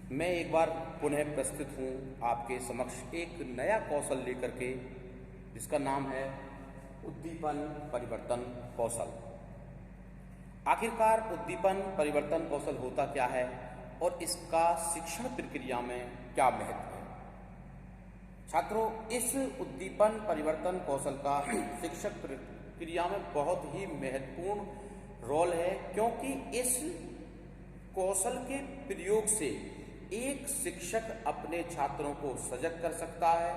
मैं एक बार पुनः प्रस्तुत हूँ आपके समक्ष एक नया कौशल लेकर के, जिसका नाम है उद्दीपन परिवर्तन कौशल। आखिरकार उद्दीपन परिवर्तन कौशल होता क्या है और इसका शिक्षण प्रक्रिया में क्या महत्व है। छात्रों, इस उद्दीपन परिवर्तन कौशल का शिक्षक प्रक्रिया में बहुत ही महत्वपूर्ण रोल है, क्योंकि इस कौशल के प्रयोग से एक शिक्षक अपने छात्रों को सजग कर सकता है,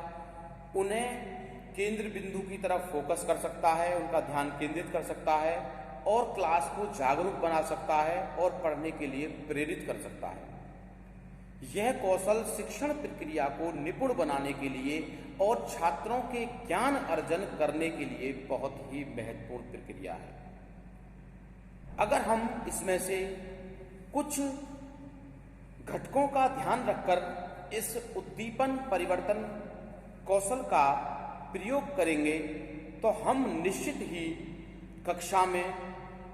उन्हें केंद्र बिंदु की तरफ फोकस कर सकता है, उनका ध्यान केंद्रित कर सकता है और क्लास को जागरूक बना सकता है और पढ़ने के लिए प्रेरित कर सकता है। यह कौशल शिक्षण प्रक्रिया को निपुण बनाने के लिए और छात्रों के ज्ञान अर्जन करने के लिए बहुत ही महत्वपूर्ण प्रक्रिया है। अगर हम इसमें से कुछ घटकों का ध्यान रखकर इस उद्दीपन परिवर्तन कौशल का प्रयोग करेंगे तो हम निश्चित ही कक्षा में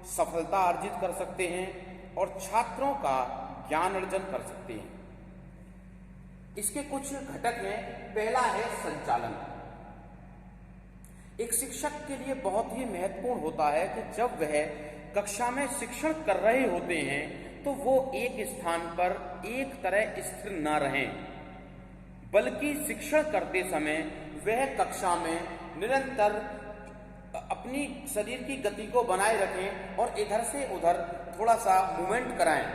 सफलता अर्जित कर सकते हैं और छात्रों का ज्ञान अर्जन कर सकते हैं। इसके कुछ घटक हैं। पहला है संचालन। एक शिक्षक के लिए बहुत ही महत्वपूर्ण होता है कि जब वह कक्षा में शिक्षण कर रहे होते हैं तो वो एक स्थान पर एक तरह स्थिर न रहें, बल्कि शिक्षण करते समय वह कक्षा में निरंतर अपनी शरीर की गति को बनाए रखें और इधर से उधर थोड़ा सा मूवमेंट कराएं।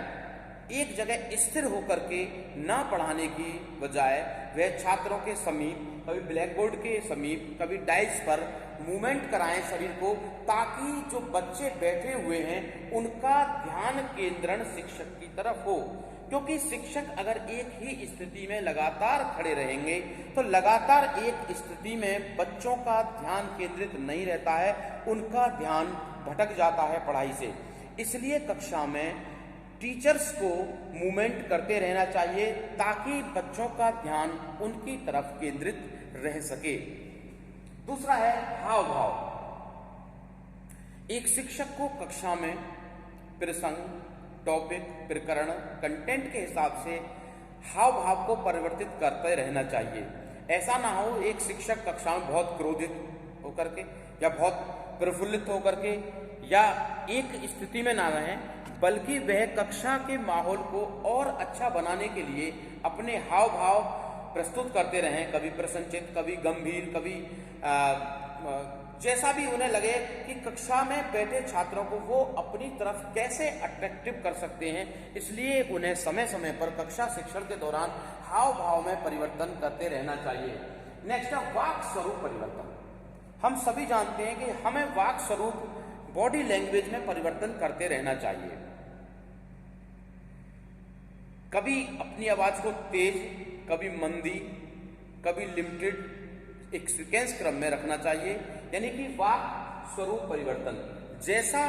एक जगह स्थिर होकर के ना पढ़ाने की बजाय वह छात्रों के समीप, कभी ब्लैक बोर्ड के समीप, कभी डाइस पर मूवमेंट कराएं शरीर को, ताकि जो बच्चे बैठे हुए हैं उनका ध्यान केंद्रण शिक्षक की तरफ हो। क्योंकि शिक्षक अगर एक ही स्थिति में लगातार खड़े रहेंगे तो लगातार एक स्थिति में बच्चों का ध्यान केंद्रित नहीं रहता है, उनका ध्यान भटक जाता है पढ़ाई से। इसलिए कक्षा में टीचर्स को मूवमेंट करते रहना चाहिए ताकि बच्चों का ध्यान उनकी तरफ केंद्रित रह सके। दूसरा है हाव भाव। एक शिक्षक को कक्षा में प्रसंग, टॉपिक, प्रकरण, कंटेंट के हिसाब से हाव भाव को परिवर्तित करते रहना चाहिए। ऐसा ना हो एक शिक्षक कक्षा में बहुत क्रोधित होकर के या बहुत प्रफुल्लित होकर के या एक स्थिति में ना रहें, बल्कि वह कक्षा के माहौल को और अच्छा बनाने के लिए अपने हाव भाव प्रस्तुत करते रहें, कभी प्रसन्नचित्त, कभी गंभीर, कभी जैसा भी उन्हें लगे कि कक्षा में बैठे छात्रों को वो अपनी तरफ कैसे अट्रैक्टिव कर सकते हैं। इसलिए उन्हें समय समय पर कक्षा शिक्षण के दौरान हाव भाव में परिवर्तन करते रहना चाहिए। नेक्स्ट है वाक् स्वरूप परिवर्तन। हम सभी जानते हैं कि हमें वाक् स्वरूप, बॉडी लैंग्वेज में परिवर्तन करते रहना चाहिए। कभी अपनी आवाज को तेज, कभी मंदी, कभी लिमिटेड, एक सीक्वेंस क्रम में रखना चाहिए। यानी कि वाक् स्वरूप परिवर्तन, जैसा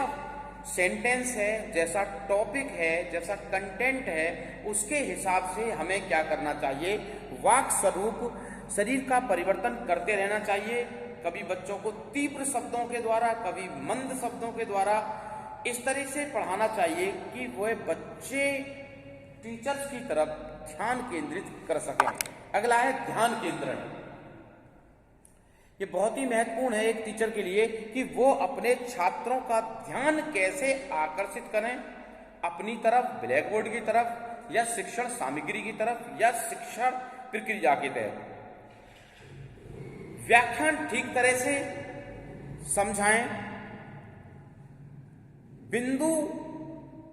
सेंटेंस है, जैसा टॉपिक है, जैसा कंटेंट है, उसके हिसाब से हमें क्या करना चाहिए, वाक् स्वरूप शरीर का परिवर्तन करते रहना चाहिए। कभी बच्चों को तीव्र शब्दों के द्वारा, कभी मंद शब्दों के द्वारा इस तरह से पढ़ाना चाहिए कि वह बच्चे टीचर्स की तरफ ध्यान केंद्रित कर सकें। अगला है ध्यान केंद्रण। ये बहुत ही महत्वपूर्ण है एक टीचर के लिए कि वो अपने छात्रों का ध्यान कैसे आकर्षित करें अपनी तरफ, ब्लैक बोर्ड की तरफ या शिक्षण सामग्री की तरफ या शिक्षण प्रक्रिया के तहत। व्याख्यान ठीक तरह से समझाएं, बिंदु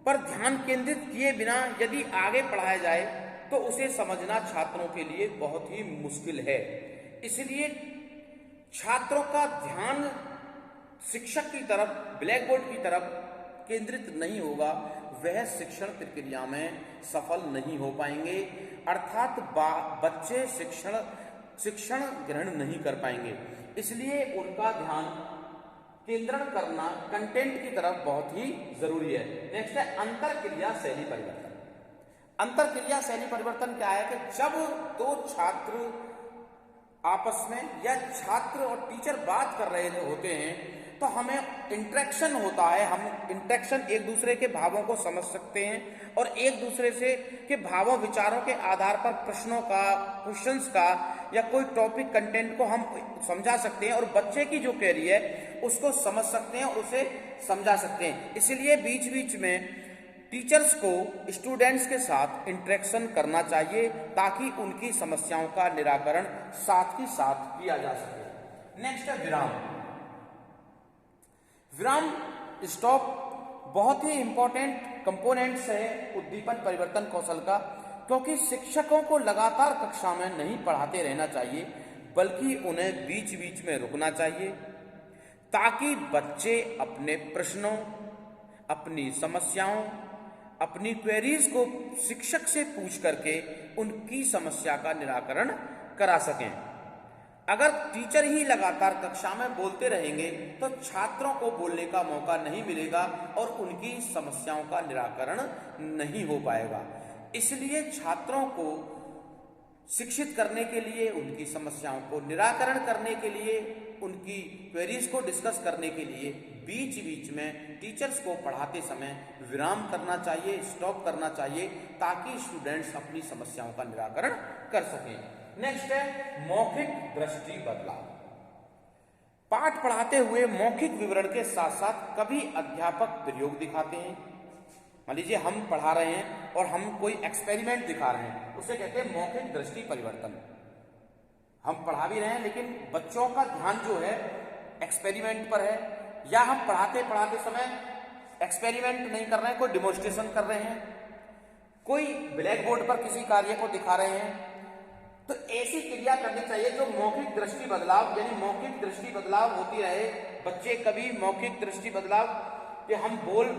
पर ध्यान केंद्रित किए बिना यदि आगे पढ़ाया जाए तो उसे समझना छात्रों के लिए बहुत ही मुश्किल है। इसलिए छात्रों का ध्यान शिक्षक की तरफ, ब्लैक बोर्ड की तरफ केंद्रित नहीं होगा, वह शिक्षण प्रक्रिया में सफल नहीं हो पाएंगे, अर्थात बच्चे शिक्षण ग्रहण नहीं कर पाएंगे। इसलिए उनका ध्यान केंद्रण करना कंटेंट की तरफ बहुत ही जरूरी है। नेक्स्ट है अंतर क्रिया शैली परिवर्तन। अंतर क्रिया शैली परिवर्तन क्या है कि जब दो छात्र आपस में या छात्र और टीचर बात कर रहे होते हैं तो हमें इंटरेक्शन होता है, हम इंटरेक्शन एक दूसरे के भावों को समझ सकते हैं और एक दूसरे से के भावों विचारों के आधार पर क्वेश्चंस का या कोई टॉपिक कंटेंट को हम समझा सकते हैं और बच्चे की जो क्वेरी है उसको समझ सकते हैं और उसे समझा सकते हैं। इसलिए बीच बीच में टीचर्स को स्टूडेंट्स के साथ इंटरेक्शन करना चाहिए ताकि उनकी समस्याओं का निराकरण साथ ही साथ किया जा सके। नेक्स्ट है विराम। विराम स्टॉप बहुत ही इंपॉर्टेंट कंपोनेंट्स है उद्दीपन परिवर्तन कौशल का, क्योंकि शिक्षकों को लगातार कक्षा में नहीं पढ़ाते रहना चाहिए बल्कि उन्हें बीच बीच में रुकना चाहिए ताकि बच्चे अपने प्रश्नों, अपनी समस्याओं, अपनी क्वेरीज को शिक्षक से पूछ करके उनकी समस्या का निराकरण करा सकें। अगर टीचर ही लगातार कक्षा में बोलते रहेंगे तो छात्रों को बोलने का मौका नहीं मिलेगा और उनकी समस्याओं का निराकरण नहीं हो पाएगा। इसलिए छात्रों को शिक्षित करने के लिए, उनकी समस्याओं को निराकरण करने के लिए, उनकी क्वेरीज को डिस्कस करने के लिए बीच बीच में टीचर्स को पढ़ाते समय विराम करना चाहिए, स्टॉप करना चाहिए ताकि स्टूडेंट्स अपनी समस्याओं का निराकरण कर सकें। नेक्स्ट है मौखिक दृष्टि बदलाव। पाठ पढ़ाते हुए मौखिक विवरण के साथ साथ कभी अध्यापक प्रयोग दिखाते हैं। मान लीजिए हम पढ़ा रहे हैं और हम कोई एक्सपेरिमेंट दिखा रहे हैं, उसे कहते हैं मौखिक दृष्टि परिवर्तन। हम पढ़ा भी रहे हैं लेकिन बच्चों का ध्यान जो है एक्सपेरिमेंट पर है, या हम पढ़ाते पढ़ाते समय एक्सपेरिमेंट नहीं कर रहे हैं, कोई डिमोन्स्ट्रेशन कर रहे हैं, कोई ब्लैक बोर्ड पर किसी कार्य को दिखा रहे हैं। तो ऐसी क्रिया करनी चाहिए जो मौखिक दृष्टि बदलाव, यानी मौखिक दृष्टि बदलाव होती रहे। बच्चे कभी मौखिक दृष्टि बदलाव कि हम बोल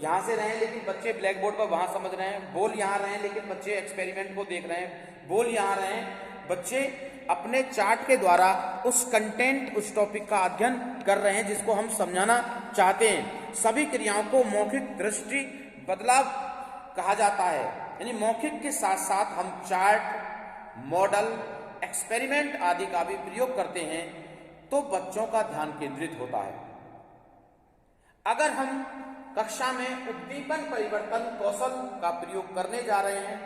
यहां से रहे हैं लेकिन बच्चे ब्लैक बोर्ड पर वहां समझ रहे हैं, बोल यहां रहे हैं लेकिन बच्चे एक्सपेरिमेंट को देख रहे हैं, बोल यहां रहे हैं, बच्चे अपने चार्ट के द्वारा उस कंटेंट, उस टॉपिक का अध्ययन कर रहे हैं जिसको हम समझाना चाहते हैं। सभी क्रियाओं को मौखिक दृष्टि बदलाव कहा जाता है। यानी मौखिक के साथ साथ हम चार्ट, मॉडल, एक्सपेरिमेंट आदि का भी प्रयोग करते हैं तो बच्चों का ध्यान केंद्रित होता है। अगर हम कक्षा में उद्दीपन परिवर्तन कौशल का प्रयोग करने जा रहे हैं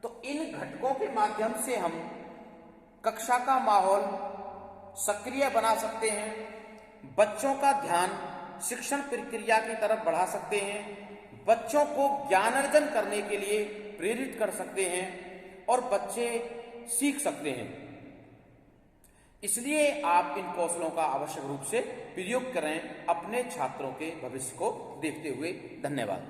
तो इन घटकों के माध्यम से हम कक्षा का माहौल सक्रिय बना सकते हैं, बच्चों का ध्यान शिक्षण प्रक्रिया की तरफ बढ़ा सकते हैं, बच्चों को ज्ञान अर्जन करने के लिए प्रेरित कर सकते हैं और बच्चे सीख सकते हैं। इसलिए आप इन कौशलों का आवश्यक रूप से प्रयोग करें अपने छात्रों के भविष्य को देखते हुए। धन्यवाद।